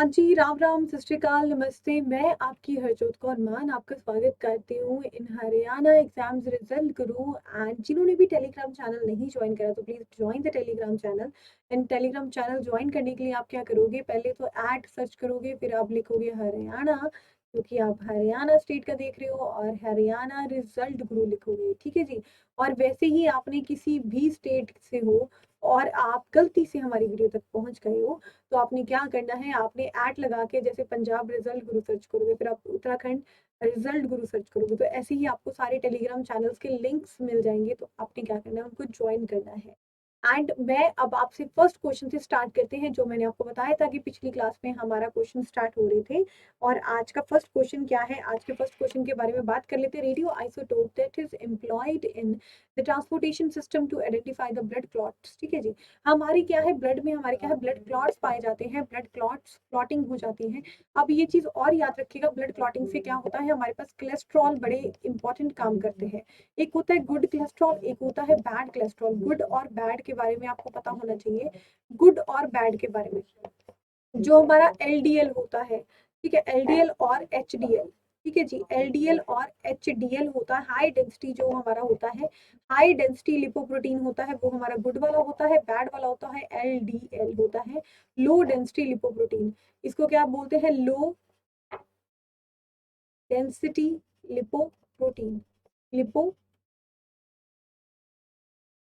हाँ जी, राम राम, सत श्री अकाल, नमस्ते। मैं आपकी हरजोत कौर मान आपका स्वागत करती हूँ इन Haryana exams result Guru. And जिन्होंने भी टेलीग्राम चैनल नहीं ज्वाइन करा तो please join the Telegram channel. And Telegram channel join करने के लिए आप क्या करोगे, पहले तो ऐड सर्च करोगे, फिर आप लिखोगे हरियाणा, क्योंकि आप हरियाणा स्टेट का देख रहे हो, और हरियाणा रिजल्ट गुरु लिखोगे, ठीक है जी। और वैसे ही आपने किसी भी स्टेट से हो और आप गलती से हमारी वीडियो तक पहुंच गए हो, तो आपने क्या करना है, आपने ऐड लगा के जैसे पंजाब रिजल्ट गुरु सर्च करोगे, फिर आप उत्तराखंड रिजल्ट गुरु सर्च करोगे, तो ऐसे ही आपको सारे टेलीग्राम चैनल्स के लिंक्स मिल जाएंगे। तो आपने क्या करना है, उनको ज्वाइन करना है। एंड मैं अब आपसे फर्स्ट क्वेश्चन से स्टार्ट करते हैं, जो मैंने आपको बताया था कि पिछली क्लास में हमारा क्वेश्चन स्टार्ट हो रहे थे। और आज का फर्स्ट क्वेश्चन क्या है, आज के फर्स्ट क्वेश्चन के बारे में बात कर लेते हैं। Radio isotope that is employed in the transportation system to identify the blood clots, ठीक है जी। हमारी क्या है, ब्लड में हमारे क्या है, ब्लड क्लॉट्स पाए जाते हैं, ब्लड क्लॉट्स क्लॉटिंग हो जाती है। अब ये चीज और याद रखिएगा, ब्लड क्लॉटिंग से क्या होता है, हमारे पास कोलेस्ट्रॉल बड़े इंपॉर्टेंट काम करते हैं। एक होता है गुड कोलेस्ट्रॉल, एक होता है बैड कोलेस्ट्रॉल। गुड और बैड के बारे में आपको पता होना चाहिए। गुड और बैड के बारे में, जो हमारा एलडीएल होता है, ठीक है, एलडीएल और एचडीएल, ठीक है जी। एलडीएल और एचडीएल होता है हाई डेंसिटी, जो हमारा होता है हाई डेंसिटी लिपोप्रोटीन होता है, वो हमारा गुड वाला होता है। बैड वाला होता है एलडीएल होता है लो डेंसिटी लिपोप्रोटीन। इसको क्या बोलते हैं, low density lipoprotein, lipo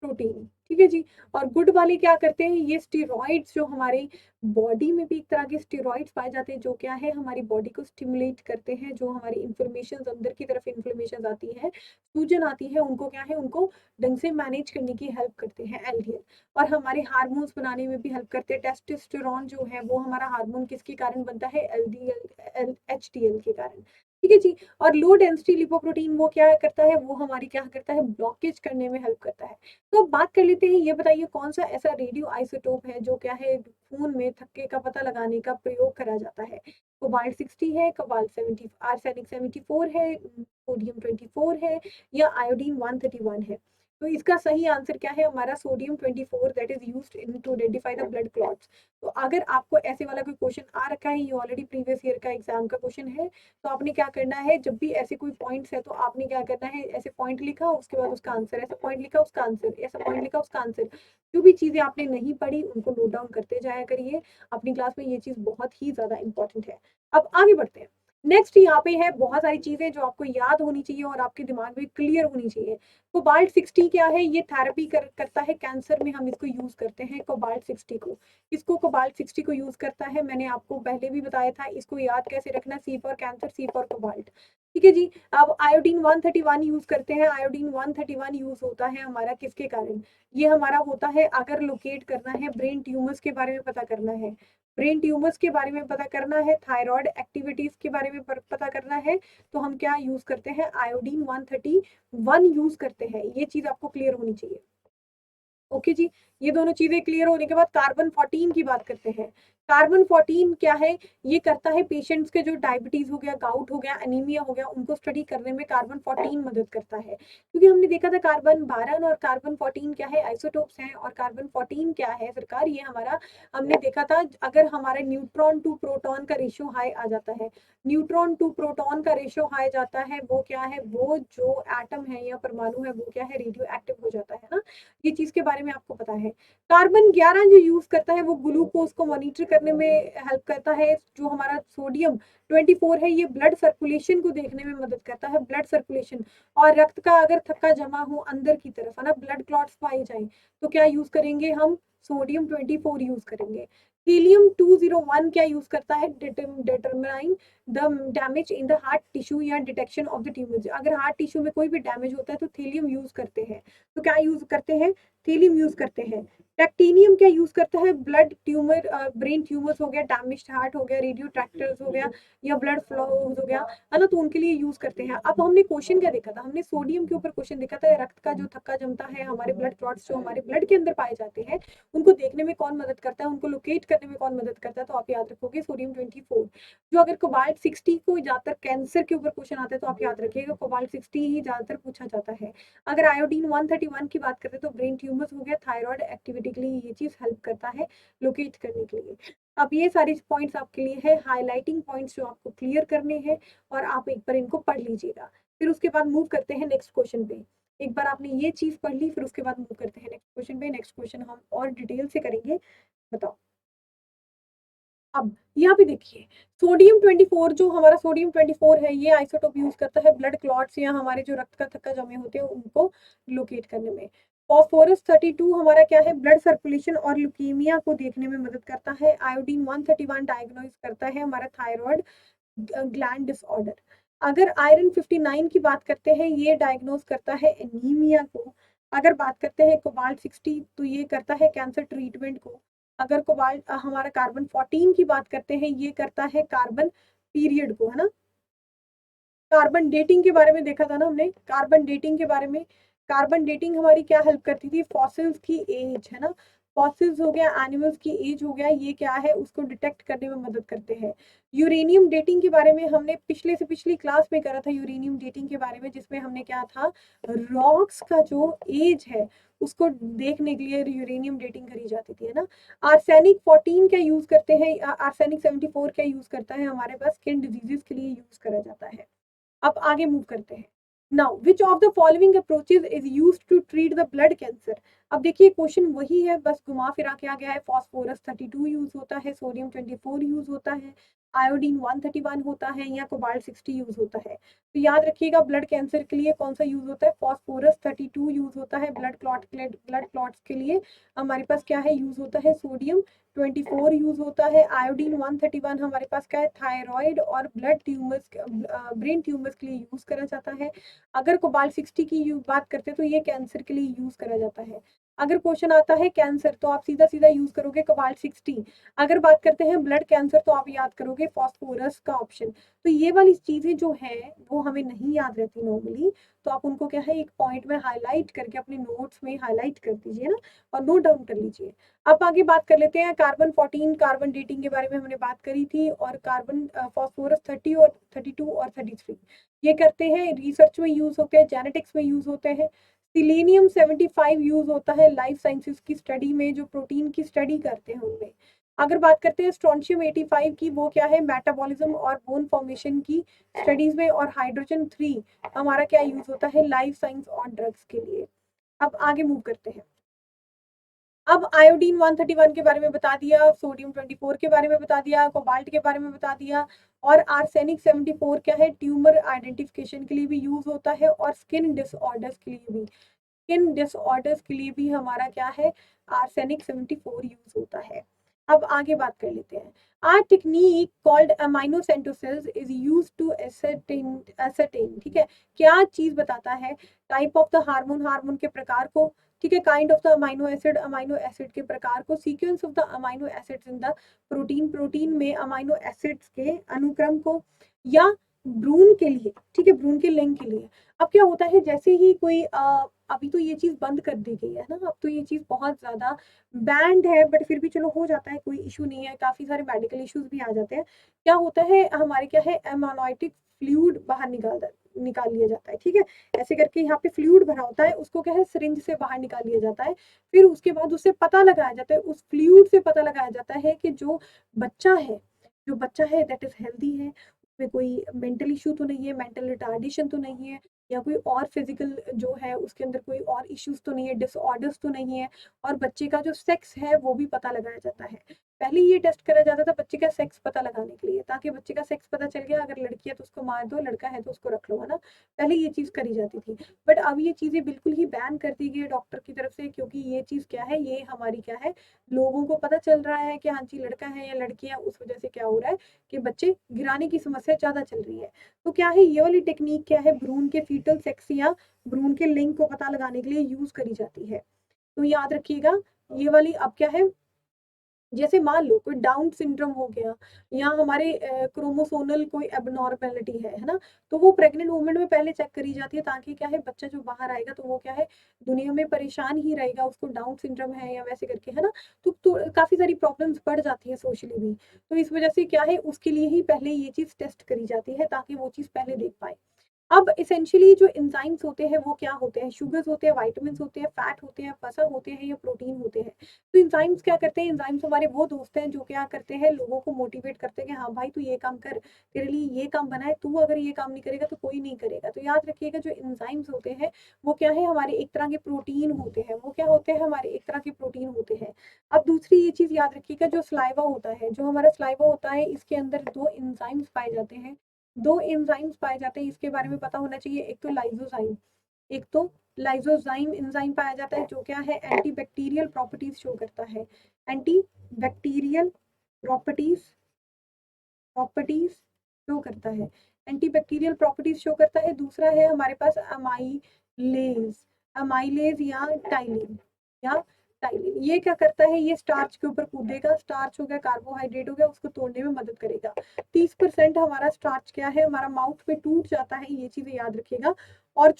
protein, ठीक है जी। और गुड वाले क्या करते हैं, ये स्टेरॉइड्स, जो हमारे बॉडी में भी एक तरह के स्टेरॉइड्स पाए जाते हैं, जो क्या है, हमारी बॉडी को स्टिमुलेट करते हैं, जो हमारी इंफ्लेमेशन अंदर की तरफ इंफ्लेमेशन आती है, सूजन आती है, उनको क्या है, उनको ढंग से मैनेज करने की हेल्प करते हैं एलडीएल। और हमारे हार्मोन्स बनाने में भी हेल्प करते हैं। टेस्टोस्टेरोन जो है वो हमारा हार्मोन किसके कारण बनता है, एलडीएल एचडीएल के कारण, ठीक है जी। और लो डेंसिटी लिपोप्रोटीन वो क्या करता है, वो हमारी क्या करता है, ब्लॉकेज करने में हेल्प करता है। तो अब बात कर लेते हैं, ये बताइए कौन सा ऐसा रेडियो आइसोटोप है जो क्या है, खून में थक्के का पता लगाने का प्रयोग करा जाता है। कोबाल्ट 60 है, कोबाल्ट 70, आर्सेनिक 74 है, सोडियम 24 है, या आयोडीन 131 है। तो इसका सही आंसर क्या है, हमारा sodium 24, that is used in to identify the blood clots. तो अगर आपको ऐसे वाला कोई क्वेश्चन आ रखा है, ये ऑलरेडी प्रीवियस ईयर का एग्जाम का क्वेश्चन है, तो आपने क्या करना है, जब भी ऐसे कोई पॉइंट्स है तो आपने क्या करना है, ऐसे पॉइंट लिखा उसके बाद उसका आंसर, ऐसा पॉइंट लिखा उसका आंसर, ऐसा पॉइंट लिखा उसका आंसर। जो भी चीजें आपने नहीं पढ़ी उनको नोट डाउन करते जाया करिए अपनी क्लास में, ये चीज बहुत ही ज्यादा इंपॉर्टेंट है। अब आगे बढ़ते हैं। नेक्स्ट यहाँ पे है बहुत सारी चीजें जो आपको याद होनी चाहिए और आपके दिमाग में क्लियर होनी चाहिए। कोबाल्ट 60 क्या है, ये थेरेपी करता है कैंसर में, हम इसको यूज करते हैं कोबाल्ट 60 को। इसको कोबाल्ट 60 को यूज करता है, मैंने आपको पहले भी बताया था। इसको याद कैसे रखना, C for cancer, C for cobalt, ठीक है जी। अब आयोडीन 131 यूज करते हैं। आयोडीन 131 यूज होता है हमारा किसके कारण, ये हमारा होता है अगर लोकेट करना है, ब्रेन ट्यूमर्स के बारे में पता करना है, ब्रेन ट्यूमर्स के बारे में पता करना है, थायराइड एक्टिविटीज के बारे में पता करना है, तो हम क्या यूज करते हैं, आयोडीन 131 यूज करते हैं। ये चीज आपको क्लियर होनी चाहिए। ओके जी। ये दोनों चीजें क्लियर होने के बाद कार्बन 14 की बात करते हैं। कार्बन 14 क्या है, ये करता है पेशेंट्स के जो डायबिटीज हो गया, गाउट हो गया, एनीमिया हो गया, उनको स्टडी करने में कार्बन 14 मदद करता है। क्योंकि हमने देखा था कार्बन 12 और कार्बन 14 क्या है, आइसोटोप्स हैं। और कार्बन 14 क्या है सरकार, ये हमारा, हमने देखा था अगर हमारा न्यूट्रॉन टू प्रोटॉन का रेशियो हाई आ जाता है, न्यूट्रॉन टू प्रोटॉन का रेशियो हाई जाता है, वो क्या है, वो जो एटम है या परमाणु है वो क्या है, रेडियो एक्टिव हो जाता है ना। ये चीज के बारे में आपको पता है। कार्बन 11 जो यूज करता है वो ग्लूकोज को मॉनिटर करने में हेल्प करता है। जो हमारा सोडियम 24 है, ये ब्लड सर्कुलेशन को देखने में मदद करता है, ब्लड सर्कुलेशन। और रक्त का अगर थक्का जमा हो अंदर की तरफ है ना, ब्लड क्लॉट्स पाए जाए, तो क्या यूज करेंगे हम, सोडियम 24 यूज करेंगे। हीलियम 201 क्या यूज करता है, determine the damage in the heart tissue या डिटेक्शन ऑफ द ट्यूमर। अगर हार्ट टिश्यू में कोई भी डैमेज होता है तो थीलियम यूज करते हैं। तो क्या यूज करते हैं, थीलियम यूज करते हैं। टेक्टिनियम क्या यूज करता है, ब्लड ट्यूमर, ब्रेन ट्यूमर्स हो गया, डैमेज्ड हार्ट हो गया, रेडियो ट्रैक्टर्स हो गया, या ब्लड फ्लो हो गया, है ना, तो उनके लिए यूज करते हैं। अब हमने क्वेश्चन क्या देखा था, हमने सोडियम के ऊपर क्वेश्चन देखा था, रक्त का जो थक्का जमता है, हमारे ब्लड क्लॉट्स जो हमारे ब्लड के अंदर पाए जाते हैं, उनको देखने में कौन मदद करता है, उनको लोकेट करने में कौन मदद करता है, तो आप याद रखोगे सोडियम 24। जो अगर कोबाल्ट 60 को ज्यादातर कैंसर के ऊपर क्वेश्चन आता है, तो आप याद रखिएगा कोबाल्ट 60 ही ज्यादातर पूछा जाता है। अगर आयोडीन 131 की बात करें तो ब्रेन ट्यूमर्स हो गया, थायराइड एक्टिविटी के लिए ये चीज हेल्प करता है लोकेट करने के लिए। अब ये सारे पॉइंट्स आपके लिए है हाइलाइटिंग पॉइंट्स जो आपको क्लियर करने हैं, और आप एक बार इनको पढ़ लीजिएगा। फिर उसके बाद मूव करते हैं नेक्स्ट क्वेश्चन पे। एक बार आपने ये चीज पढ़ ली, फिर उसके बाद मूव करते हैं नेक्स्ट क्वेश्चन पे। नेक्स्ट क्वेश्चन हम और डिटेल से करेंगे। बताओ। अब यहाँ पे देखिए, सोडियम 24 जो हमारा सोडियम 24 है, ये आइसोटोप यूज करता है ब्लड क्लॉट्स या हमारे जो रक्त का थक्का जमे होते हैं उनको लोकेट करने में। फॉस्फोरस 32 हमारा क्या है, ब्लड सर्कुलेशन और ल्यूकीमिया को देखने में मदद करता है। आयोडीन 131 डायग्नोज करता है हमारा थायराइड ग्लैंड डिसऑर्डर। अगर आयरन 59 की बात करते हैं, ये डायग्नोज करता है एनीमिया को। अगर बात करते हैं कोबाल्ट 60, तो ये करता है कैंसर ट्रीटमेंट को। अगर कोबाल्ट हमारा कार्बन 14 की बात करते हैं, ये करता है कार्बन पीरियड को, है ना। कार्बन डेटिंग के बारे में देखा था ना हमने, कार्बन डेटिंग के बारे में। कार्बन डेटिंग हमारी क्या हेल्प करती थी, फॉसिल्स की एज, है ना। फॉसिल्स हो गया, एनिमल्स की एज हो गया, ये क्या है उसको डिटेक्ट करने में मदद करते हैं। यूरेनियम डेटिंग के बारे में हमने पिछले से पिछली क्लास में करा था, यूरेनियम डेटिंग के बारे में, जिसमें हमने क्या था, रॉक्स का जो एज है उसको देखने के लिए यूरेनियम डेटिंग करी जाती थी, है ना। आर्सेनिक 14 क्या यूज करते हैं, आर्सेनिक 74 क्या यूज करता है हमारे पास, स्किन डिजीजेस के लिए यूज करा जाता है। अब आगे मूव करते हैं। Now which of the following approaches is use to treat the blood cancer. अब देखिए क्वेश्चन वही है, बस घुमा फिरा के आ गया है। फॉस्फोरस 32 यूज होता है, सोडियम 24 यूज होता है, आयोडीन 131 होता है, या कोबाल्ट 60 यूज होता है। तो याद रखिएगा, ब्लड कैंसर के लिए कौन सा यूज होता है, फॉस्फोरस 32 यूज होता है। ब्लड क्लॉट्स के लिए हमारे पास क्या है, यूज होता है सोडियम 24 यूज होता है। आयोडीन 131 हमारे पास क्या है, थायराइड और ब्लड ट्यूमर्स, ब्रेन ट्यूमर्स के लिए यूज करा जाता है। अगर कोबाल्ट 60 की बात करते हैं तो ये कैंसर के लिए यूज करा जाता है। अगर क्वेश्चन आता है कैंसर, तो आप सीधा सीधा यूज करोगे कोबाल्ट 60। अगर बात करते हैं ब्लड कैंसर, तो आप याद करोगे फॉस्फोरस का ऑप्शन। तो ये वाली चीजें जो है वो हमें नहीं याद रहती नॉर्मली, तो आप उनको क्या है एक पॉइंट में हाईलाइट करके अपने नोट्स में हाईलाइट कर दीजिए ना, और नोट डाउन कर लीजिए। अब आगे बात कर लेते हैं कार्बन 14, कार्बन डेटिंग के बारे में हमने बात करी थी, और कार्बन फॉस्फोरस 30 और 32 और 33 ये करते हैं, रिसर्च में यूज होते हैं, जेनेटिक्स में यूज होते हैं। सिलेनियम 75 यूज होता है लाइफ साइंसेस की स्टडी में, जो प्रोटीन की स्टडी करते हैं उनमें। अगर बात करते हैं स्ट्रोंशियम 85 की, वो क्या है, मेटाबॉलिज्म और बोन फॉर्मेशन की स्टडीज में। और हाइड्रोजन 3 हमारा क्या यूज होता है, लाइफ साइंस और ड्रग्स के लिए। अब आगे मूव करते हैं। अब आयोडीन 131 के बारे में बता दिया, सोडियम 24 के बारे में बता दिया, कोबाल्ट के बारे में बता दिया, और आर्सेनिक 74 क्या है, ट्यूमर आइडेंटिफिकेशन के लिए भी यूज होता है, और स्किन डिसऑर्डर्स के लिए भी, स्किन डिसऑर्डर्स के लिए भी हमारा क्या है, आर्सेनिक 74 यूज होता है। अब आगे बात कर लेते हैं। A technique called amniocentesis is use to ascertain, ठीक है, क्या चीज बताता है, type of the hormone, hormone के प्रकार को, ठीक है, kind of the amino acid के प्रकार को, sequence of the amino acids in the protein, protein में अमाइनो एसिड्स के अनुक्रम को, या भ्रूण के लिए, ठीक है, भ्रूण के लिंग के लिए। अब क्या होता है, जैसे ही कोई अभी तो ये चीज बंद कर दी गई है ना, अब तो ये चीज बहुत ज्यादा बैंड है, बट फिर भी चलो हो जाता है, कोई इशू नहीं है, काफी सारे मेडिकल इश्यूज भी आ जाते हैं। क्या होता है, हमारे क्या है, एमोनोइटिक फ्लूइड बाहर निकाल लिया जाता है, ठीक है। ऐसे करके यहाँ पे फ्लूइड भरा होता है, उसको क्या है, सिरिंज से बाहर निकाल लिया जाता है। फिर उसके बाद उससे पता लगाया जाता है, उस फ्लूइड से पता लगाया जाता है कि जो बच्चा है, जो बच्चा है दैट इज हेल्दी है, उसमें कोई मेंटल इशू तो नहीं है, मेंटल रिटार्डेशन तो नहीं है, या कोई और फिजिकल जो है उसके अंदर कोई और इश्यूज तो नहीं है, डिसऑर्डर्स तो नहीं है। और बच्चे का जो सेक्स है वो भी पता लगाया जाता है। पहले ये टेस्ट करा जाता था बच्चे का सेक्स पता लगाने के लिए, ताकि बच्चे का सेक्स पता चल गया, अगर लड़की है तो उसको मार दो, लड़का है तो उसको रख लो, है ना। पहले ये चीज करी जाती थी, बट अब ये चीजें बिल्कुल ही बैन कर दी गई है डॉक्टर की तरफ से, क्योंकि ये चीज क्या है, ये हमारी क्या है, लोगों को पता चल रहा है कि हाँ जी लड़का है या लड़की है, उस वजह से क्या हो रहा है कि बच्चे गिराने की समस्या ज्यादा चल रही है। तो क्या है, ये वाली टेक्निक क्या है, भ्रूण के फीटल सेक्स या भ्रूण के लिंग को पता लगाने के लिए यूज करी जाती है। तो याद रखिएगा, ये वाली अब क्या है, जैसे मान लो कोई डाउन सिंड्रोम हो गया, या हमारे क्रोमोसोमल कोई एबनॉर्मेलिटी है ना, तो वो प्रेग्नेंट वुमेन में पहले चेक करी जाती है, ताकि क्या है, बच्चा जो बाहर आएगा तो वो क्या है, दुनिया में परेशान ही रहेगा, उसको डाउन सिंड्रोम है या वैसे करके, है ना। तो काफी सारी प्रॉब्लम्स बढ़ जाती है सोशली भी। तो इस वजह से क्या है, उसके लिए ही पहले ये चीज टेस्ट करी जाती है, ताकि वो चीज पहले देख पाए। अब एसेंशियली जो एंजाइम्स होते हैं वो क्या होते हैं, शुगर्स होते हैं, विटामिन्स होते हैं, फैट होते हैं, वसा होते हैं या प्रोटीन होते हैं। तो एंजाइम्स क्या करते हैं, एंजाइम्स हमारे वो दोस्त हैं जो क्या करते हैं, लोगों को मोटिवेट करते हैं कि हाँ भाई तू ये काम कर, तेरे लिए ये काम बना है, तू अगर ये काम नहीं करेगा तो कोई नहीं करेगा। तो याद रखिएगा जो एंजाइम्स होते हैं वो क्या है, हमारे एक तरह के प्रोटीन होते हैं। वो क्या होते हैं, हमारे एक तरह के प्रोटीन होते हैं। अब दूसरी ये चीज याद रखिएगा, जो सलाइवा होता है, जो हमारा सलाइवा होता है, इसके अंदर दो एंजाइम्स पाए जाते हैं। दो एंजाइम्स पाए जाते हैं, इसके बारे में पता होना चाहिए। एक तो लाइजोजाइम, एक तो लाइजोजाइम एंजाइम पाया जाता है जो क्या है, एंटीबैक्टीरियल प्रॉपर्टीज शो करता है। Anti bacterial properties properties show करता है, एंटीबैक्टीरियल प्रॉपर्टीज शो करता है। दूसरा है हमारे पास अमाइलेज, अमाइलेज या टाइलिन, या टाइलिन। ये क्या करता है, ये स्टार्च के ऊपर कूदेगा, स्टार्च हो गया, कार्बोहाइड्रेट हो गया, उसको तोड़ने में मदद करेगा। 30% हमारा स्टार्च क्या है, हमारा माउथ में टूट जाता है, ये चीजें याद रखिएगा। और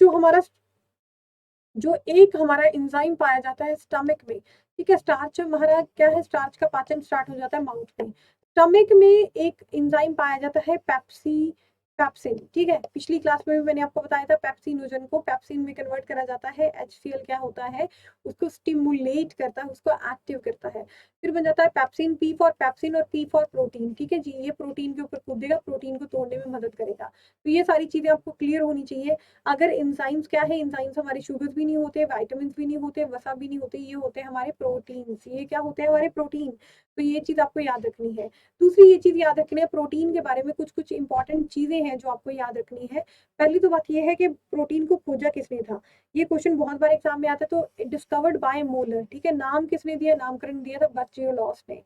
जो एक हमारा एंजाइम पाया जाता है स्टमक में, ठीक है, स्टार्च हमारा क्या है, स्टार्च का पाचन स्टार्ट हो जाता है माउथ में। स्टमक में एक एंजाइम पाया जाता है पैप्सिन, ठीक है। पिछली क्लास में भी मैंने आपको बताया था, पैप्सिनोजन को पैप्सिन में कन्वर्ट करा जाता है। HCl क्या होता है, उसको स्टिमुलेट करता है, उसको एक्टिव करता है। फिर बन जाता है पैप्सिन, P फॉर पैप्सिन और P फॉर प्रोटीन, ठीक है जी। ये प्रोटीन के ऊपर कूदेगा, प्रोटीन को तोड़ने में मदद करेगा। तो ये सारी चीजें आपको क्लियर होनी चाहिए। अगर एंजाइम्स क्या है, एंजाइम्स हमारे शुगर्स भी नहीं होते, विटामिन भी नहीं होते, वसा भी नहीं होते, ये होते हैं हमारे प्रोटीन्स। ये क्या होते हैं, हमारे प्रोटीन। तो ये चीज आपको याद रखनी है। दूसरी ये चीज याद रखनी है, प्रोटीन के बारे में कुछ कुछ इंपॉर्टेंट चीजें हैं जो आपको याद रखनी है। पहली तो बात यह है कि प्रोटीन को खोजा किसने था। ये क्वेश्चन बहुत बार एग्जाम में आता है। तो डिस्कवर्ड बाय मोलर, ठीक है। नाम किसने दिया, नामकरण दिया था बर्जियोलॉस ने।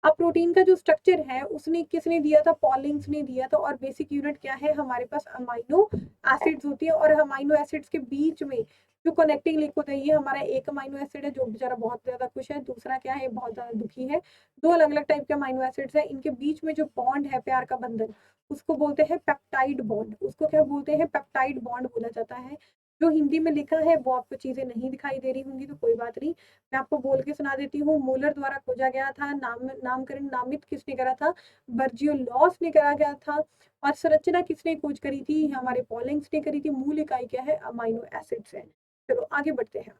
अब प्रोटीन का जो स्ट्रक्चर है उसने किसने दिया था, पॉलिंग्स ने दिया था। और बेसिक यूनिट क्या है, हमारे पास अमाइनो एसिड्स होती है। और अमाइनो एसिड्स के बीच में जो कनेक्टिंग लिंक होता है, ये हमारा एक अमाइनो एसिड है जो बेचारा बहुत ज्यादा खुश है, दूसरा क्या है, बहुत ज्यादा दुखी है। दो अलग अलग टाइप के अमाइनो एसिड्स है, इनके बीच में जो बॉन्ड है, प्यार का बंधन, उसको बोलते हैं पेप्टाइड बॉन्ड। उसको क्या बोलते हैं, पेप्टाइड बॉन्ड बोला जाता है। जो हिंदी में लिखा है वो आपको चीजें नहीं दिखाई दे रही होंगी, तो कोई बात नहीं, मैं आपको बोल के सुना देती हूँ। मूलर द्वारा खोजा गया था, नामकरण नामित किसने करा था, बर्जियोलॉस ने करा गया था। और संरचना किसने खोज करी थी, हमारे पॉलिंग्स ने करी थी। मूल इकाई क्या है, अमाइनो एसिड्स है। चलो आगे बढ़ते हैं।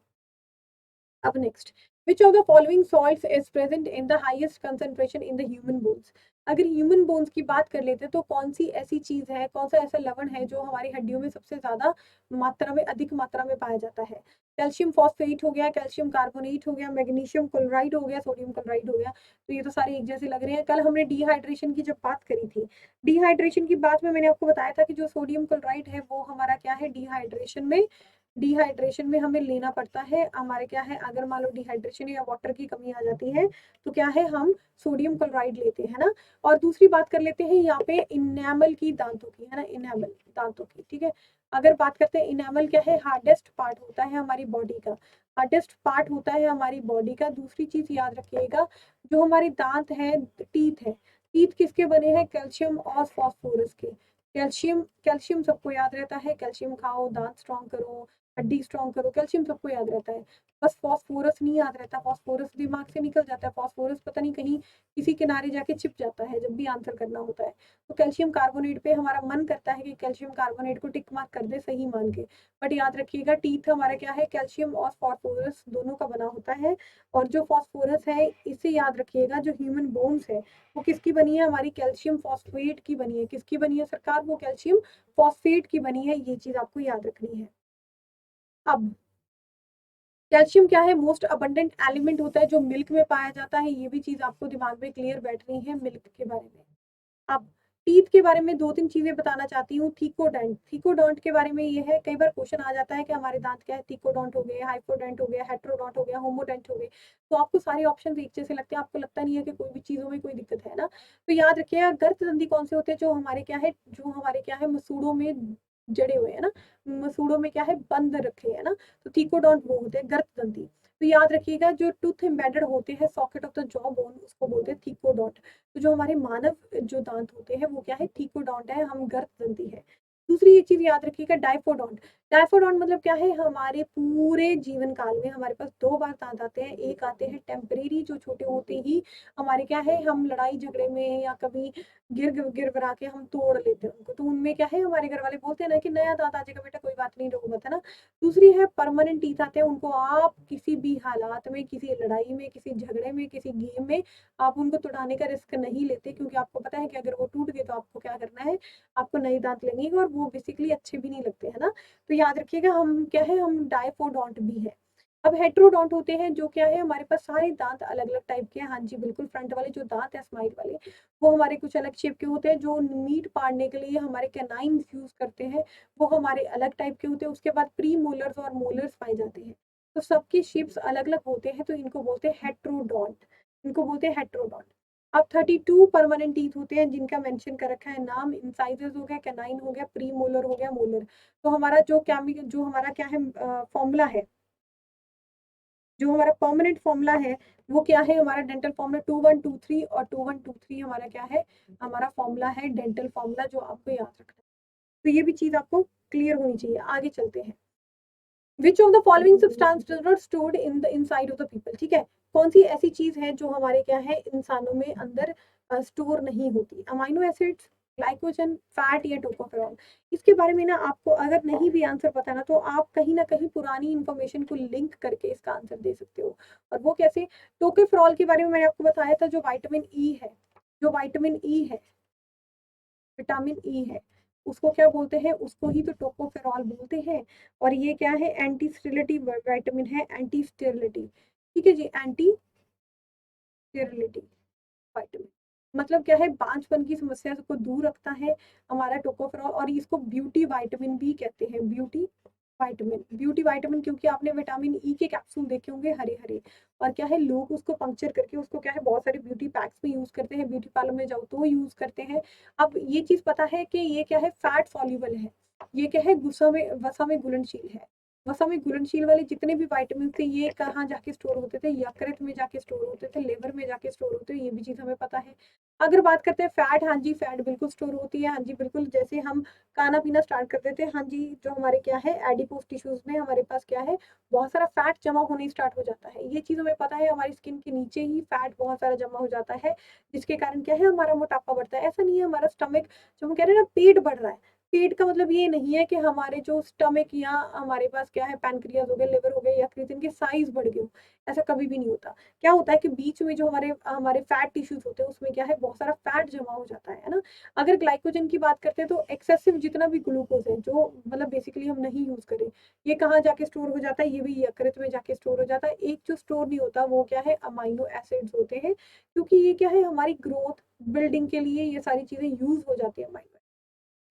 अब next, which of the following salts is present in the highest concentration in the human bones. अगर ह्यूमन बोन्स की बात कर लेते हैं तो कौन सी ऐसी चीज है, कौन सा ऐसा लवण है जो हमारी हड्डियों में सबसे ज्यादा मात्रा में, अधिक मात्रा में पाया जाता है। कैल्शियम फॉस्फेट हो गया, कैल्शियम कार्बोनेट हो गया, मैग्नीशियम क्लोराइड हो गया, सोडियम क्लोराइड हो गया। तो ये तो सारे एक जैसे लग रहे हैं। कल हमने डिहाइड्रेशन की जब बात करी थी, डिहाइड्रेशन की बात में मैंने आपको बताया था कि जो सोडियम क्लोराइड है वो हमारा क्या है, डिहाइड्रेशन में हमें लेना पड़ता है। हमारे क्या है, अगर मान लो डिहाइड्रेशन या वाटर की कमी आ जाती है तो क्या है, हम सोडियम क्लोराइड लेते हैं ना। और दूसरी बात कर लेते हैं यहाँ पे इनेमल की, दांतों की, है ना, इनेमल दांतों की, ठीक है। अगर बात करते हैं, इनेमल क्या है, हार्डेस्ट पार्ट होता है हमारी बॉडी का, हार्डेस्ट पार्ट होता है हमारी बॉडी का। दूसरी चीज याद रखिएगा, जो हमारे दांत है, टीथ है, टीथ किसके बने हैं, कैल्शियम और फास्फोरस के। कैल्शियम, कैल्शियम सबको याद रहता है, कैल्शियम खाओ, दांत स्ट्रॉन्ग करो, हड्डी स्ट्रॉन्ग करो, कैल्शियम सबको याद रहता है। बस फॉस्फोरस नहीं याद रहता, फॉस्फोरस दिमाग से निकल जाता है, फॉस्फोरस पता नहीं कहीं किसी किनारे जाके छिप जाता है जब भी आंसर करना होता है। तो कैल्शियम कार्बोनेट पे हमारा मन करता है कि कैल्शियम कार्बोनेट को टिक मार्क कर दे सही मान के। बट याद रखिएगा, टीथ हमारा क्या है, कैल्शियम और फॉस्फोरस दोनों का बना होता है। और जो फॉस्फोरस है, इसे याद रखिएगा, जो ह्यूमन बोन्स है वो किसकी बनी है, हमारी कैल्शियम फॉस्फेट की बनी है। किसकी बनी है सरकार, वो कैल्शियम फॉस्फेट की बनी है। ये चीज आपको याद रखनी है। अब कैल्शियम क्या है, मोस्ट अबंडेंट एलिमेंट होता है जो मिल्क में पाया जाता है। ये भी चीज आपको दिमाग में क्लियर बैठ रही है मिल्क के बारे में। अब टीथ के बारे में दो तीन चीजें बताना चाहती हूँ। थीकोडेंट, थीकोडोंट के बारे में ये है, कई बार क्वेश्चन आ जाता है कि हमारे दांत क्या है, थीकोडोंट हो गए, हाइपोडेंट हो गया, हेट्रोडोंट हो गया, होमोडेंट हो गए। तो आपको सारे ऑप्शन एक जैसे लगते हैं, आपको लगता नहीं है कि कोई भी चीजों में कोई दिक्कत है ना। तो याद रखिएगा, गर्त संधि कौन से होते हैं, जो हमारे क्या है, जो हमारे क्या है, मसूड़ों में जड़े हुए हैं ना, मसूड़ों में क्या है, बंद रखे है ना। तो थीकोडोंट वो होते हैं गर्त संधि। तो याद रखिएगा, जो टूथ एम्बेडेड होते हैं socket of the jaw bone, उसको बोलते हैं थीकोडोंट। तो जो हमारे मानव जो दांत होते हैं वो क्या है, थीकोडोंट है, हम गर्त दंती है। दूसरी ये चीज याद रखिएगा, डाइफोडोंट। डाइफोडोंट मतलब क्या है, हमारे पूरे जीवन काल में हमारे पास 2 बार दांत आते हैं। एक आते हैं टेम्परेरी, जो छोटे होते ही हमारे क्या है, हम लड़ाई झगड़े में या कभी गिर गिरा के हम तोड़ लेते हैं उनको, तो उनमें क्या है, हमारे घर वाले बोलते हैं ना कि नया दांत आ जाएगा बेटा, कोई बात नहीं, रो मत, है ना। दूसरी है परमानेंट टीथ आते हैं, उनको आप किसी भी हालात में, किसी लड़ाई में, किसी झगड़े में, किसी गेम में आप उनको तुड़ाने का रिस्क नहीं लेते, क्योंकि आपको पता है कि अगर वो टूट गए तो आपको क्या करना है, आपको नए दांत लगेंगे, और वो बेसिकली अच्छे भी नहीं लगते, है ना। तो याद रखिएगा, हम क्या है, हम डाइफोडोंट भी है। अब हेट्रोडोंट होते हैं, जो क्या है, हमारे पास सारे दांत अलग अलग टाइप के हैं। हाँ जी बिल्कुल, फ्रंट वाले जो दांत है स्माइल वाले, वो हमारे कुछ अलग शेप के होते हैं। जो मीट पाड़ने के लिए हमारे कैनाइन्स यूज करते हैं, वो हमारे अलग टाइप के होते हैं। उसके बाद प्री मोलर्स और मोलर्स पाए जाते हैं, तो सबके शेप्स अलग अलग होते हैं, तो इनको बोलते हैं हेट्रोडोंट, इनको बोलते हैं हेट्रोडोंट। अब 32 परमानेंट टीथ होते हैं, जिनका मेंशन कर रखा है नाम, इंसाइजर्स हो गया, कैनाइन हो गया, प्री मोलर हो गया, मोलर। तो हमारा जो हमारा क्या है फॉर्मूला है, जो हमारा परमानेंट फॉर्मूला है, वो क्या है, हमारा डेंटल फॉर्मूला 2123, और 2123 हमारा क्या है, हमारा फॉर्मूला है डेंटल फॉर्मूला, जो आपको याद रखना है। तो ये भी चीज आपको क्लियर होनी चाहिए। आगे चलते हैं। विच of the following substance does not stored in the inside of the people, ठीक है। कौन सी ऐसी चीज है जो हमारे क्या है, इंसानों में अंदर स्टोर नहीं होती। अमाइनो एसिड्स, ग्लाइकोजन, फैट या टोकोफेरॉल। इसके बारे में ना आपको अगर नहीं भी आंसर पता ना, तो आप कहीं ना कहीं पुरानी इंफॉर्मेशन को लिंक करके इसका आंसर दे सकते हो। और वो कैसे, टोकोफेरॉल के बारे में मैंने आपको बताया था, जो वाइटामिन ई है, जो वाइटामिन ई है, विटामिन ई है, उसको क्या बोलते हैं, उसको ही तो टोकोफेरॉल बोलते हैं। और ये क्या है, एंटी स्टेरिलिटी विटामिन है, एंटी स्टेरिलिटी, ठीक है जी, एंटी स्टेरिलिटी विटामिन, मतलब क्या है, बांझपन की समस्या को दूर रखता है हमारा टोकोफेरॉल। और इसको ब्यूटी विटामिन भी कहते हैं, ब्यूटी विटामिन, ब्यूटी विटामिन, क्योंकि आपने विटामिन ई के कैप्सूल देखे होंगे हरे हरे, और क्या है, लोग उसको पंक्चर करके उसको क्या है, बहुत सारे ब्यूटी पैक्स में यूज करते हैं, ब्यूटी पार्लर में जाओ तो यूज करते हैं। अब ये चीज पता है कि ये क्या है, फैट सॉल्युबल है, ये क्या है, वसा में घुलनशील है। वसा में घुलनशील वाले जितने भी विटामिन थे, ये कहाँ जाके स्टोर होते थे, यकृत में जाके स्टोर होते थे, लिवर में जाके स्टोर होते थे, ये भी चीज हमें पता है। अगर बात करते हैं फैट, हाँ जी फैट बिल्कुल स्टोर होती है, हाँ जी बिल्कुल, जैसे हम खाना पीना स्टार्ट कर देते हैं, हाँ जी, जो हमारे क्या है, एडिपोज टिश्यूज में हमारे पास क्या है, बहुत सारा फैट जमा होने स्टार्ट हो जाता है। ये चीज हमें पता है, हमारी स्किन के नीचे ही फैट बहुत सारा जमा हो जाता है, जिसके कारण क्या है, हमारा मोटापा बढ़ता है। ऐसा नहीं है हमारा स्टमक, जो हम कह रहे हैं ना पेट बढ़ रहा है, पेट का मतलब ये नहीं है कि हमारे जो स्टमक या हमारे पास क्या है, पैनक्रियाज हो गए, लिवर हो गए, यकृत, इनके साइज बढ़ गए, ऐसा कभी भी नहीं होता। क्या होता है कि बीच में जो हमारे हमारे फैट टिश्यूज होते हैं, उसमें क्या है, बहुत सारा फैट जमा हो जाता है ना। अगर ग्लाइकोजन की बात करते हैं, तो एक्सेसिव जितना भी ग्लूकोज है, जो मतलब बेसिकली हम नहीं यूज करें, ये कहाँ जाके स्टोर हो जाता है, ये भी यकृत में जाके स्टोर हो जाता है। एक जो स्टोर नहीं होता, वो क्या है, अमाइनो एसिड्स होते हैं, क्योंकि ये क्या है, हमारी ग्रोथ बिल्डिंग के लिए ये सारी चीजें यूज हो जाती है अमाइनो।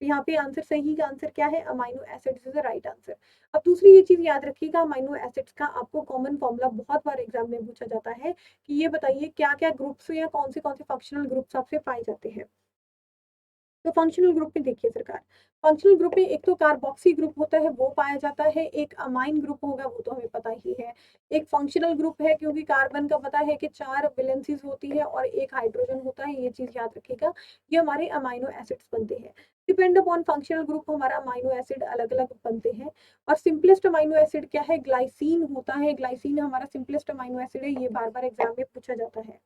तो यहाँ पे आंसर, सही का आंसर क्या है, amino acids is the right answer. अब दूसरी ये चीज याद रखिएगा, अमाइनो एसिड्स का आपको कॉमन फॉर्मूला बहुत बार एग्जाम में पूछा जाता है, कि ये बताइए क्या क्या ग्रुप्स या कौन से फंक्शनल ग्रुप्स आपसे पाए जाते हैं। तो फंक्शनल ग्रुप में देखिए सरकार, फंक्शनल ग्रुप में एक तो कार्बोक्सी ग्रुप होता है, वो पाया जाता है, एक अमाइन ग्रुप होगा, वो तो हमें पता ही है। एक फंक्शनल ग्रुप है, क्योंकि कार्बन का पता है कि 4 वैलेंसीज होती है और एक हाइड्रोजन होता है, ये चीज याद रखिएगा। ये हमारे अमाइनो एसिड्स बनते हैं। डिपेंड अपॉन फंक्शनल ग्रुप हमारा अमाइनो एसिड अलग अलग बनते हैं। और सिंपलेस्ट अमाइनो एसिड क्या है, ग्लाइसिन होता है, ग्लाइसिन हमारा सिंपलेस्ट अमाइनो एसिड है, ये बार बार एग्जाम में पूछा जाता है।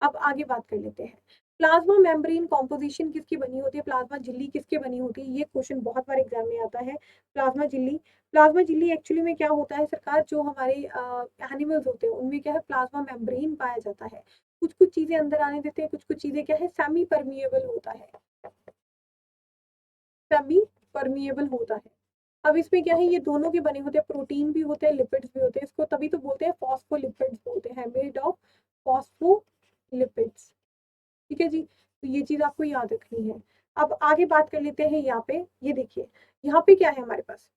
अब आगे बात कर लेते हैं, प्लाज्मा मेम्ब्रेन कॉम्पोजिशन किसकी बनी होती है, प्लाज्मा झिल्ली किसके बनी होती है, ये क्वेश्चन बहुत बार एग्जाम में आता है। प्लाज्मा झिल्ली, प्लाज्मा झिल्ली एक्चुअली में क्या होता है सरकार, जो हमारे एनिमल्स होते हैं, उनमें क्या है, प्लाज्मा मेम्ब्रेन पाया जाता है। कुछ कुछ चीजें अंदर आने देते हैं, कुछ कुछ चीजें क्या है, सेमी परमिएबल होता है, सेमी परमिएबल होता है। अब इसमें क्या है, ये दोनों के बने होते हैं, प्रोटीन भी होते हैं, लिपिड्स भी होते हैं, इसको तभी तो बोलते हैं फॉस्फोलिपिड्स बोलते हैं, मेड ऑफ फॉस्फोलिपिड्स, ठीक है जी। तो ये चीज आपको याद रखनी है। अब आगे बात कर लेते हैं, यहाँ पे ये देखिए, यहाँ पे क्या है हमारे पास,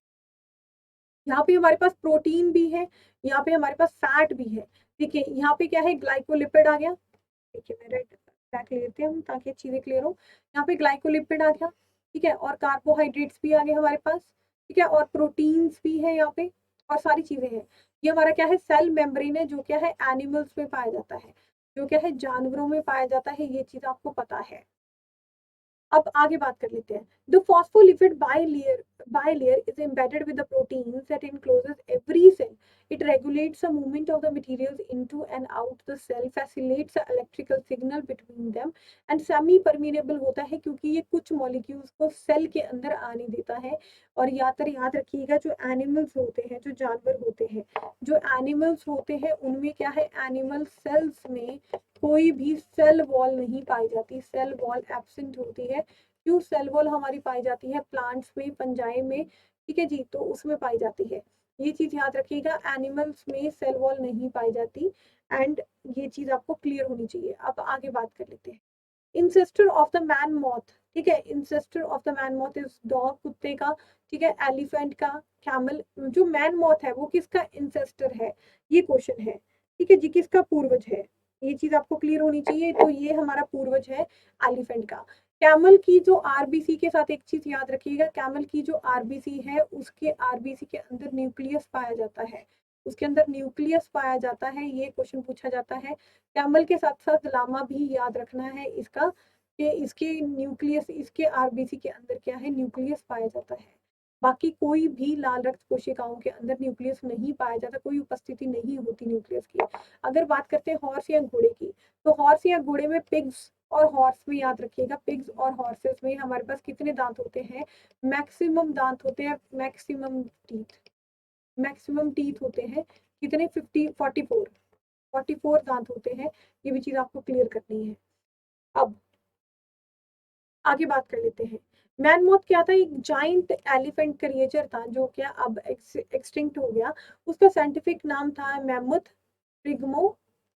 यहाँ पे हमारे पास प्रोटीन भी है, यहाँ पे हमारे पास फैट भी है। देखिए यहाँ पे क्या है, ग्लाइकोलिपिड आ गया, देखिए मैं रेड रख लेते हैं ताकि चीजें क्लियर हो। यहाँ पे ग्लाइकोलिपिड आ गया, ठीक है, और कार्बोहाइड्रेट्स भी आ गए हमारे पास, ठीक है, और प्रोटीन्स भी है यहाँ पे, और सारी चीजें हैं। ये हमारा क्या है, सेल मेम्ब्रेन है, जो क्या है, एनिमल्स में पाया जाता है, जो क्या है, जानवरों में पाया जाता है, ये चीज आपको पता है। अब आगे बात कर लेते हैं। The phospholipid bilayer is embedded with the proteins that encloses every cell. It regulates the movement of the materials into and out the cell, facilitates the electrical signal between them and semi permeable होता है क्योंकि ये कुछ molecules को cell के अंदर आने देता है। और याद रखिएगा, जो एनिमल्स होते हैं, जो जानवर होते हैं, जो एनिमल्स होते हैं उनमें क्या है, एनिमल सेल्स में कोई भी सेल वॉल नहीं पाई जाती, सेल वॉल एब्सेंट होती है। क्यों सेल वॉल हमारी पाई जाती है? प्लांट्स में, फंजाई में, ठीक है जी, तो उसमें पाई जाती है। ये चीज याद रखिएगा, एनिमल्स में सेल वॉल नहीं पाई जाती। एंड ये चीज आपको क्लियर होनी चाहिए। अब आगे बात कर लेते हैं। Ancestor of the man moth, ठीक है, ancestor of the man moth is dog, कुत्ते का, ठीक है, एलिफेंट का, कैमल। जो मैन मॉथ है वो किसका इंसेस्टर है, ये क्वेश्चन है, ठीक है जी, किसका पूर्वज है, ये चीज आपको क्लियर होनी चाहिए। तो ये हमारा पूर्वज है एलिफेंट का। कैमल की जो आरबीसी के साथ एक चीज याद रखिएगा, कैमल की जो आरबीसी है उसके आरबीसी के अंदर न्यूक्लियस पाया जाता है, उसके अंदर न्यूक्लियस पाया जाता है, ये क्वेश्चन पूछा जाता है। कैमल के साथ साथ लामा भी याद रखना है इसका, कि इसके न्यूक्लियस, इसके आरबीसी के अंदर क्या है, न्यूक्लियस पाया जाता है। बाकी कोई भी लाल रक्त कोशिकाओं के अंदर न्यूक्लियस नहीं पाया जाता, कोई उपस्थिति नहीं होती न्यूक्लियस की। अगर बात करते हैं हॉर्स या घोड़े की, तो हॉर्स या घोड़े में पिग्स और हॉर्स में याद रखिएगा, पिग्स और हॉर्सेस में हमारे पास कितने दांत होते हैं, मैक्सिमम दांत होते हैं, मैक्सिमम टीथ होते हैं कितने, 44 दांत होते हैं। ये भी चीज आपको क्लियर करनी है। अब आगे बात कर लेते हैं। मैनमोथ क्या था, एक जाइंट एलिफेंट क्रिएचर था जो क्या अब एक्सटिंक्ट हो गया। उसका साइंटिफिक नाम था मैमथ प्रिग्मो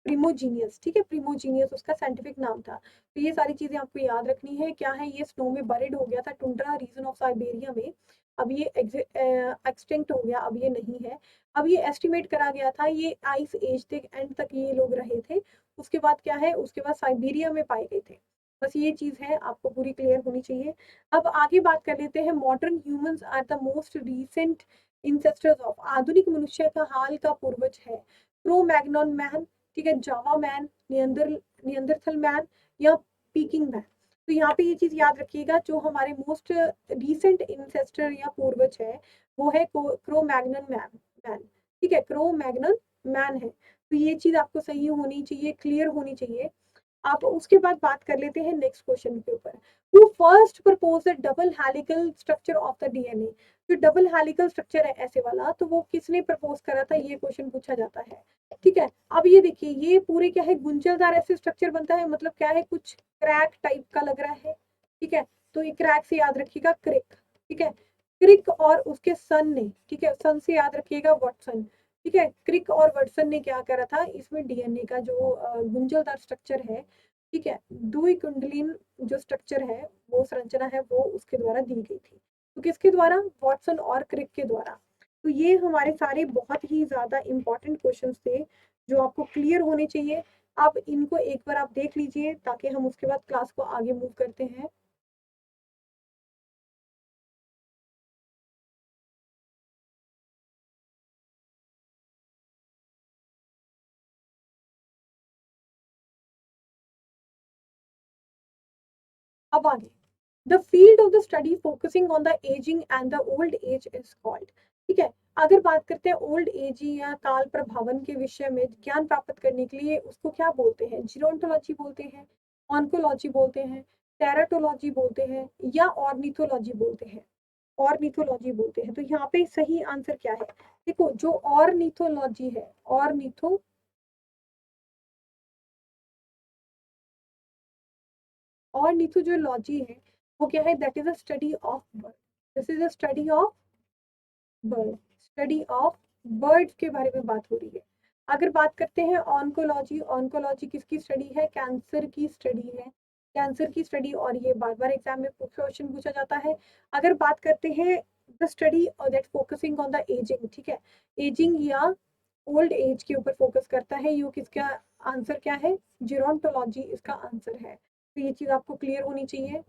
प्रिमोजीनियस, ठीक है, प्रिमोजीनियस उसका साइंटिफिक नाम था। तो ये सारी चीजें आपको याद रखनी है। क्या है, ये स्नो में बरिड हो गया था, टुंड्रा रीजन ऑफ साइबेरिया में। अब ये एक्सटिंक्ट हो गया, अब ये नहीं है। अब ये एस्टिमेट करा गया था, ये आइस एज तक, एंड तक ये लोग रहे थे। उसके बाद क्या है, उसके बाद साइबेरिया में पाए गए थे। बस ये चीज है, आपको पूरी क्लियर होनी चाहिए। अब आगे बात कर लेते हैं। Modern humans are the most recent ancestors of, आधुनिक मनुष्य का हाल का पूर्वज है क्रो मैग्नन मैन, ठीक है, जावा मैन, नियंदरथल मैन या पीकिंग मैन। तो यहाँ पे ये चीज याद रखिएगा, जो हमारे मोस्ट रिसेंट इंसेस्टर या पूर्वज है वो है क्रो मैग्नन मैन, ठीक है, क्रो मैग्नन मैन है। तो ये चीज आपको सही होनी चाहिए, क्लियर होनी चाहिए। आप उसके बाद बात कर लेते हैं नेक्स्ट क्वेश्चन के ऊपर। Who first propose the double helical structure of the DNA. जो डबल हेलिकल स्ट्रक्चर है ऐसे वाला, तो वो किसने प्रपोज करा था, ये क्वेश्चन पूछा जाता है, ठीक है। अब ये देखिए, ये पूरे क्या है, गुंजलदार ऐसे स्ट्रक्चर बनता है, मतलब क्या है, कुछ क्रैक टाइप का लग रहा है, ठीक है। तो ये क्रैक से याद रखिएगा क्रिक, ठीक है, क्रिक और उसके सन ने, ठीक है, सन से याद रखिएगा वाटसन, ठीक है। क्रिक और वाटसन ने क्या करा था, इसमें डीएनए का जो गुंजलदार स्ट्रक्चर है, ठीक है, द्वि कुंडलीन जो स्ट्रक्चर है, वो संरचना है, वो उसके द्वारा दी गई थी। तो किसके द्वारा, वाटसन और क्रिक के द्वारा। तो ये हमारे सारे बहुत ही ज्यादा इंपॉर्टेंट क्वेश्चंस थे जो आपको क्लियर होने चाहिए। आप इनको एक बार आप देख लीजिए ताकि हम उसके बाद क्लास को आगे मूव करते हैं। अब आगे, the field of the study focusing on the ageing and the old age is called, ठीक है। अगर बात करते हैं ओल्ड एज या काल प्रभावन के विषय में ज्ञान प्राप्त करने के लिए, उसको क्या बोलते हैं, जीरोन्टोलॉजी बोलते हैं, ऑन्कोलॉजी बोलते हैं, टेराटोलॉजी बोलते हैं, या ऑर्निथोलॉजी बोलते हैं, ऑर्निथोलॉजी बोलते हैं। तो यहाँ पे सही आंसर क्या है, देखो, जो ऑर्निथोलॉजी है, ऑर्निथो जो लॉजी है वो क्या है, that is a study of bird, this is a study of bird, study of birds के बारे में बात हो रही है। अगर बात करते हैं ऑन्कोलॉजी, ऑन्कोलॉजी किसकी स्टडी है, कैंसर की स्टडी है, कैंसर की स्टडी। और ये बार बार एग्जाम में क्वेश्चन पूछा जाता है। अगर बात करते हैं the study that focusing on the ageing, ठीक है, एजिंग या ओल्ड एज के ऊपर फोकस करता है, ये किसका आंसर क्या है, जीरोन्टोलॉजी इसका आंसर है। तो ये चीज आपको क्लियर होनी चाहिए।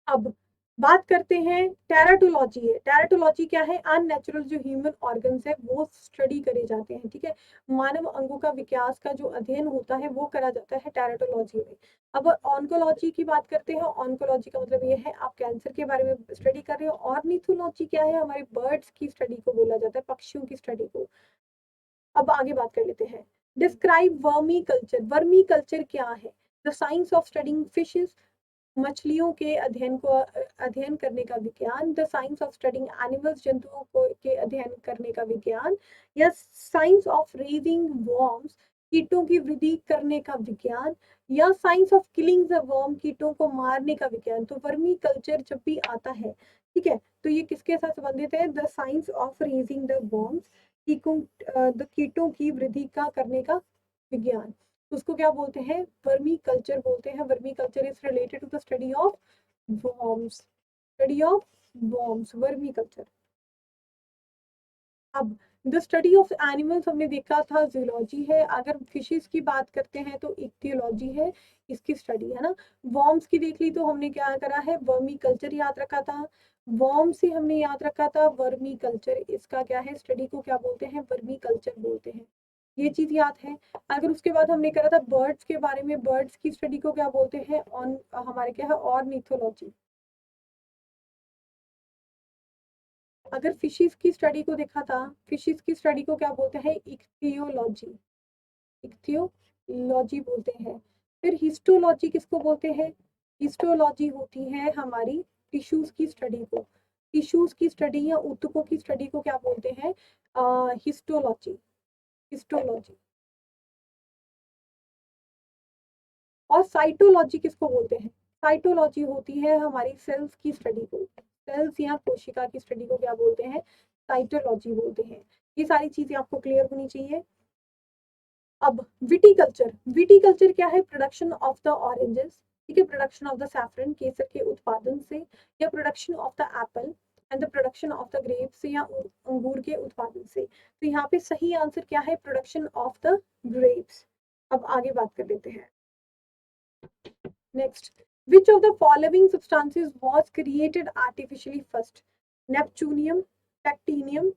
अब बात करते हैं टेराटोलॉजी है। टेराटोलॉजी क्या है? अननेचुरल जो ह्यूमन ऑर्गन्स है वो स्टडी करे जाते हैं, ठीक है। मानव अंगों का विकास का जो अध्ययन होता है वो करा जाता है टेराटोलॉजी में। अब ऑन्कोलॉजी की बात करते हैं। ऑन्कोलॉजी का मतलब ये है आप कैंसर के बारे में स्टडी कर रहे हो। ऑर्निथोलॉजी क्या है? हमारे बर्ड्स की स्टडी को बोला जाता है, पक्षियों की स्टडी को। अब आगे बात कर लेते हैं। Describe vermi culture. Vermi culture क्या है? The science of studying fishes, मछलियों के अध्ययन करने का विज्ञान। The science of studying animals, जंतुओं को के अध्ययन करने का विज्ञान। या साइंस ऑफ रेजिंग वॉर्म्स, कीटों की वृद्धि करने का विज्ञान। या science of killing the worm, कीटों को मारने का विज्ञान। तो वर्मी कल्चर जब भी आता है, ठीक है, तो ये किसके साथ संबंधित है? The science of raising the worms, कीटों की वृद्धि का करने का विज्ञान। उसको क्या बोलते हैं? वर्मी कल्चर बोलते हैं। Vermiculture is related to the study of worms. Study of worms, vermiculture. अब द स्टडी ऑफ एनिमल्स हमने देखा था, जूलॉजी है। अगर फिशेस की बात करते हैं तो इक्थियोलॉजी है, इसकी स्टडी है ना। वॉर्म्स की देख ली तो हमने क्या करा है? वर्मी कल्चर याद रखा था। वॉर्म से हमने याद रखा था वर्मी कल्चर, इसका क्या है? स्टडी को क्या बोलते हैं? वर्मी कल्चर बोलते हैं। ये चीज याद है। अगर उसके बाद हमने करा था बर्ड्स के बारे में, बर्ड्स की स्टडी को क्या बोलते हैं? ऑन हमारे क्या है? ऑर्निथोलॉजी। अगर फिशेस की स्टडी को देखा था, फिशेस की स्टडी को क्या बोलते हैं? इक्थियोलॉजी। इक्थियोलॉजी बोलते हैं। फिर हिस्टोलॉजी किसको बोलते हैं? हिस्टोलॉजी होती है हमारी टिश्यूज की स्टडी को। टिश्यूज की स्टडी या ऊतकों की स्टडी को क्या बोलते हैं? हिस्टोलॉजी। हिस्टोलॉजी। और साइटोलॉजी किसको बोलते हैं? साइटोलॉजी होती है हमारी सेल्स की स्टडी को। सेल्स या कोशिका की स्टडी को क्या बोलते हैं? साइटोलॉजी बोलते हैं। ये सारी चीजें आपको क्लियर होनी चाहिए। अब विटीकल्चर। विटीकल्चर क्या है? प्रोडक्शन ऑफ द ऑरेंजेस, ठीक है, प्रोडक्शन ऑफ द सैफरन, केसर के उत्पादन से। या production of the Apple and the production of the grapes, या अंगूर के उत्पादन से। तो यहाँ पे सही आंसर क्या है? Production of the grapes. अब आगे बात कर लेते हैं। Next, which of the following substances was created artificially first? Neptunium, Tactinium,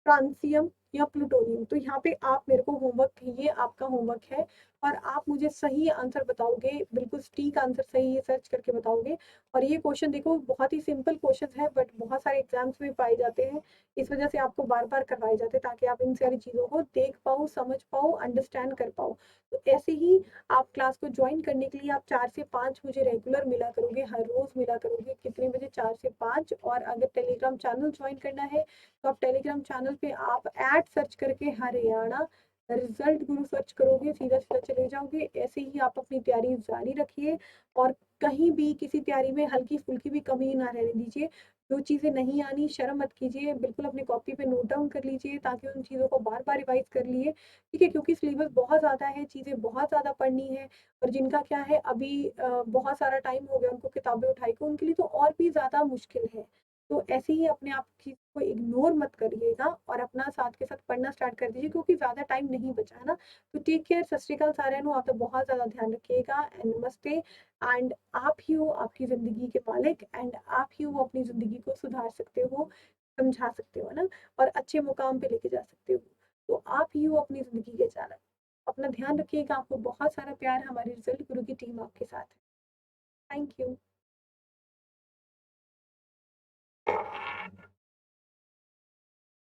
francium या प्लूटोनियम। तो यहाँ पे आप मेरे को होमवर्क, ये आपका होमवर्क है, और आप मुझे सही आंसर बताओगे, बिल्कुल सटीक आंसर सही सर्च करके बताओगे। और ये क्वेश्चन देखो बहुत ही सिंपल क्वेश्चन है, बट बहुत सारे एग्जाम्स में पाए जाते हैं, इस वजह से आपको बार बार करवाए जाते हैं ताकि आप इन सारी चीज़ों को देख पाओ, समझ पाओ, अंडरस्टैंड कर पाओ। तो ऐसे ही आप क्लास को ज्वाइन करने के लिए आप 4 से 5 मुझे रेगुलर मिला करोगे, हर रोज मिला करोगे। कितने बजे? 4 से 5। और अगर टेलीग्राम चैनल ज्वाइन करना है तो आप टेलीग्राम चैनल पे आप ऐड सर्च करके हरियाणा रिजल्ट गुरु सर्च करोगे, सीधा सीधा चले जाओगे। ऐसे ही आप अपनी तैयारी जारी रखिए, और कहीं भी किसी तैयारी में हल्की फुल्की भी कमी ना रहने दीजिए। जो चीज़ें नहीं आनी, शर्म मत कीजिए, बिल्कुल अपनी कॉपी पे नोट डाउन कर लीजिए, ताकि उन चीज़ों को बार बार रिवाइज कर लिए, ठीक है। क्योंकि सिलेबस बहुत ज़्यादा है, चीज़ें बहुत ज़्यादा पढ़नी है। और जिनका क्या है, अभी बहुत सारा टाइम हो गया उनको किताबें उठाई को, उनके लिए तो और भी ज़्यादा मुश्किल है। तो ऐसे ही अपने आप चीज़ को इग्नोर मत करिएगा, और अपना साथ के साथ पढ़ना स्टार्ट कर दीजिए, क्योंकि ज़्यादा टाइम नहीं बचा है ना। तो टेक केयर, सत श्री अकाल साਰਿਆਂ ਨੂੰ। आप तो बहुत ज़्यादा ध्यान रखिएगा, एंड नमस्ते। एंड आप ही हो आपकी ज़िंदगी के मालिक, एंड आप ही हो अपनी ज़िंदगी को सुधार सकते हो, समझा सकते हो, है ना, और अच्छे मुकाम पे लेके जा सकते हो। तो आप ही हो अपनी ज़िंदगी के चालक। अपना ध्यान रखिएगा। आपको बहुत सारा प्यार, हमारी रिजल्ट गुरु की टीम आपके साथ है। Thank you.